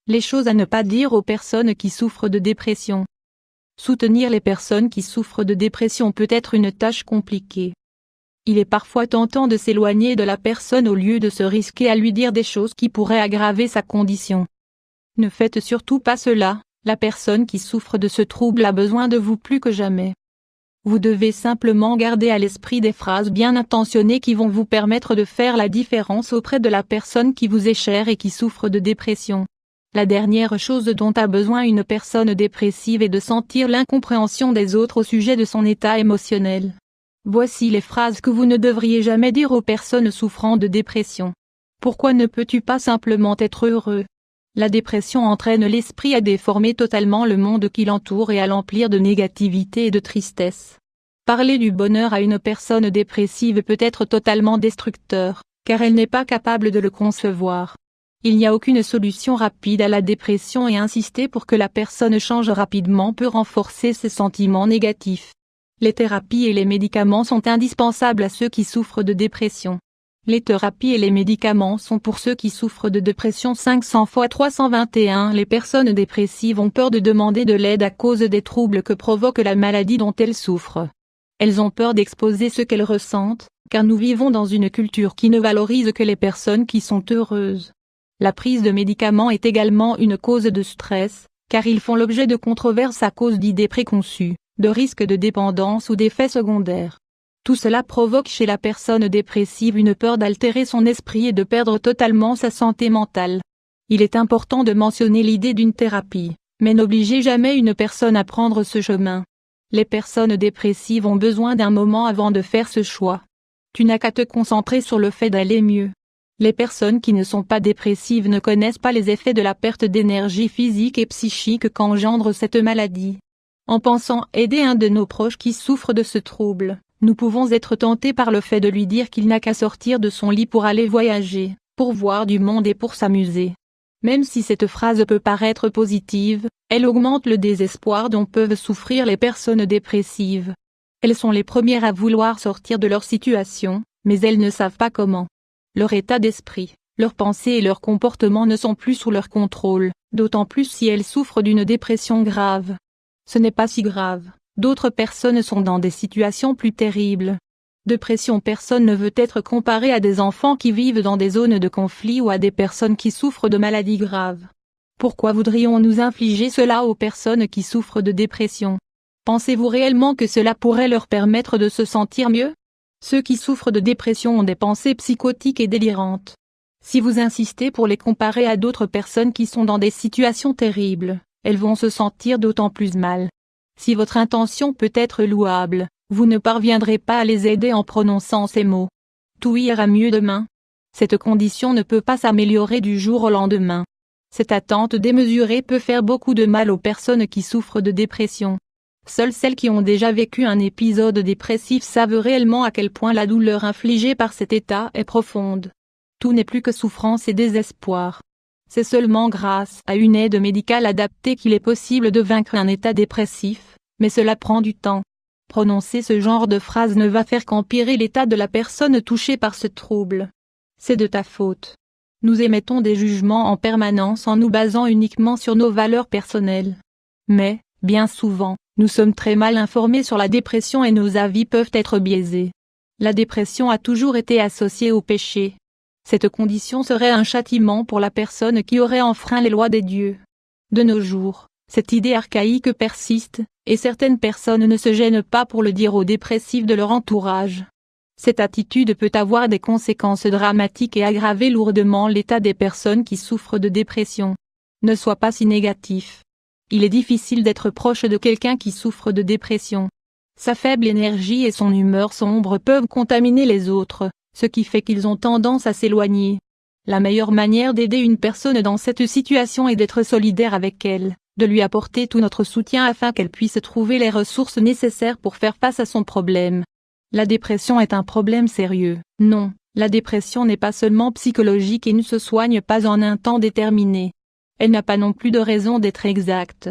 Les choses à ne pas dire aux personnes qui souffrent de dépression. Soutenir les personnes qui souffrent de dépression peut être une tâche compliquée. Il est parfois tentant de s'éloigner de la personne au lieu de se risquer à lui dire des choses qui pourraient aggraver sa condition. Ne faites surtout pas cela, la personne qui souffre de ce trouble a besoin de vous plus que jamais. Vous devez simplement garder à l'esprit des phrases bien intentionnées qui vont vous permettre de faire la différence auprès de la personne qui vous est chère et qui souffre de dépression. La dernière chose dont a besoin une personne dépressive est de sentir l'incompréhension des autres au sujet de son état émotionnel. Voici les phrases que vous ne devriez jamais dire aux personnes souffrant de dépression. Pourquoi ne peux-tu pas simplement être heureux? La dépression entraîne l'esprit à déformer totalement le monde qui l'entoure et à l'emplir de négativité et de tristesse. Parler du bonheur à une personne dépressive peut être totalement destructeur, car elle n'est pas capable de le concevoir. Il n'y a aucune solution rapide à la dépression et insister pour que la personne change rapidement peut renforcer ses sentiments négatifs. Les thérapies et les médicaments sont indispensables à ceux qui souffrent de dépression. Les thérapies et les médicaments sont pour ceux qui souffrent de dépression 500 x 321. Les personnes dépressives ont peur de demander de l'aide à cause des troubles que provoque la maladie dont elles souffrent. Elles ont peur d'exposer ce qu'elles ressentent, car nous vivons dans une culture qui ne valorise que les personnes qui sont heureuses. La prise de médicaments est également une cause de stress, car ils font l'objet de controverses à cause d'idées préconçues, de risques de dépendance ou d'effets secondaires. Tout cela provoque chez la personne dépressive une peur d'altérer son esprit et de perdre totalement sa santé mentale. Il est important de mentionner l'idée d'une thérapie, mais n'obligez jamais une personne à prendre ce chemin. Les personnes dépressives ont besoin d'un moment avant de faire ce choix. Tu n'as qu'à te concentrer sur le fait d'aller mieux. Les personnes qui ne sont pas dépressives ne connaissent pas les effets de la perte d'énergie physique et psychique qu'engendre cette maladie. En pensant aider un de nos proches qui souffre de ce trouble, nous pouvons être tentés par le fait de lui dire qu'il n'a qu'à sortir de son lit pour aller voyager, pour voir du monde et pour s'amuser. Même si cette phrase peut paraître positive, elle augmente le désespoir dont peuvent souffrir les personnes dépressives. Elles sont les premières à vouloir sortir de leur situation, mais elles ne savent pas comment. Leur état d'esprit, leurs pensées et leurs comportements ne sont plus sous leur contrôle, d'autant plus si elles souffrent d'une dépression grave. Ce n'est pas si grave, d'autres personnes sont dans des situations plus terribles. Dépression. Personne ne veut être comparé à des enfants qui vivent dans des zones de conflit ou à des personnes qui souffrent de maladies graves. Pourquoi voudrions-nous infliger cela aux personnes qui souffrent de dépression? Pensez-vous réellement que cela pourrait leur permettre de se sentir mieux? Ceux qui souffrent de dépression ont des pensées psychotiques et délirantes. Si vous insistez pour les comparer à d'autres personnes qui sont dans des situations terribles, elles vont se sentir d'autant plus mal. Si votre intention peut être louable, vous ne parviendrez pas à les aider en prononçant ces mots. Tout ira mieux demain. Cette condition ne peut pas s'améliorer du jour au lendemain. Cette attente démesurée peut faire beaucoup de mal aux personnes qui souffrent de dépression. Seules celles qui ont déjà vécu un épisode dépressif savent réellement à quel point la douleur infligée par cet état est profonde. Tout n'est plus que souffrance et désespoir. C'est seulement grâce à une aide médicale adaptée qu'il est possible de vaincre un état dépressif, mais cela prend du temps. Prononcer ce genre de phrase ne va faire qu'empirer l'état de la personne touchée par ce trouble. C'est de ta faute. Nous émettons des jugements en permanence en nous basant uniquement sur nos valeurs personnelles. Mais, bien souvent, nous sommes très mal informés sur la dépression et nos avis peuvent être biaisés. La dépression a toujours été associée au péché. Cette condition serait un châtiment pour la personne qui aurait enfreint les lois des dieux. De nos jours, cette idée archaïque persiste, et certaines personnes ne se gênent pas pour le dire aux dépressifs de leur entourage. Cette attitude peut avoir des conséquences dramatiques et aggraver lourdement l'état des personnes qui souffrent de dépression. Ne sois pas si négatif. Il est difficile d'être proche de quelqu'un qui souffre de dépression. Sa faible énergie et son humeur sombre peuvent contaminer les autres, ce qui fait qu'ils ont tendance à s'éloigner. La meilleure manière d'aider une personne dans cette situation est d'être solidaire avec elle, de lui apporter tout notre soutien afin qu'elle puisse trouver les ressources nécessaires pour faire face à son problème. La dépression est un problème sérieux. Non, la dépression n'est pas seulement psychologique et ne se soigne pas en un temps déterminé. Elle n'a pas non plus de raison d'être exacte.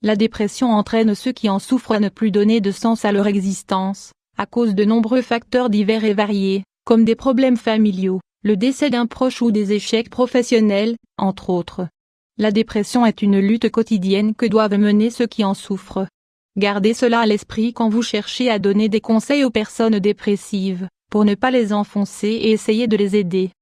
La dépression entraîne ceux qui en souffrent à ne plus donner de sens à leur existence, à cause de nombreux facteurs divers et variés, comme des problèmes familiaux, le décès d'un proche ou des échecs professionnels, entre autres. La dépression est une lutte quotidienne que doivent mener ceux qui en souffrent. Gardez cela à l'esprit quand vous cherchez à donner des conseils aux personnes dépressives, pour ne pas les enfoncer et essayer de les aider.